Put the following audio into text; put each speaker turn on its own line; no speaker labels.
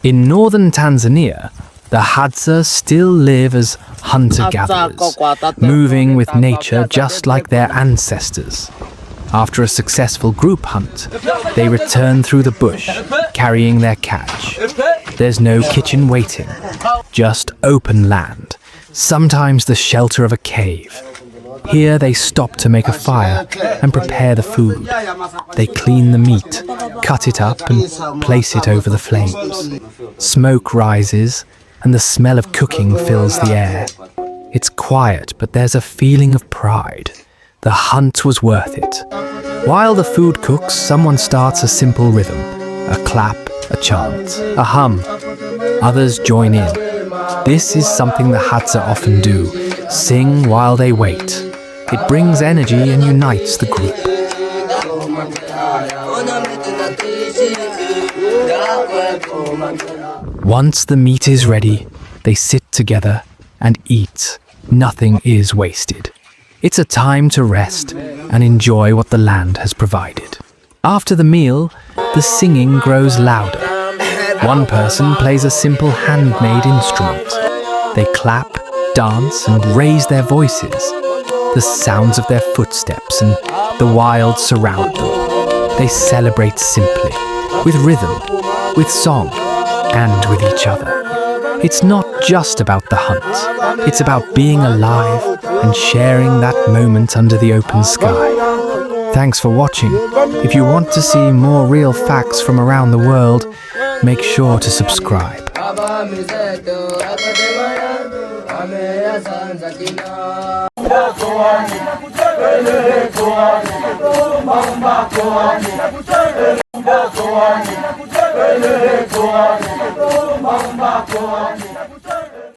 In northern Tanzania, the Hadza still live as hunter-gatherers, moving with nature just like their ancestors. After a successful group hunt, they return through the bush, carrying their catch. There's no kitchen waiting, just open land, sometimes the shelter of a cave. Here they stop to make a fire and prepare the food. They clean the meat, cut it up and place it over the flames. Smoke rises and the smell of cooking fills the air. It's quiet, but there's a feeling of pride. The hunt was worth it. While the food cooks, someone starts a simple rhythm, a clap, a chant, a hum. Others join in. This is something the Hadza often do, sing while they wait. It brings energy and unites the group. Once the meat is ready, they sit together and eat. Nothing is wasted. It's a time to rest and enjoy what the land has provided. After the meal, the singing grows louder. One person plays a simple handmade instrument. They clap, dance, and raise their voices. The sounds of their footsteps and the wild surround them. They celebrate simply, with rhythm, with song, and with each other. It's not just about the hunt. It's about being alive and sharing that moment under the open sky. Thanks for watching. If you want to see more real facts from around the world, make sure to subscribe.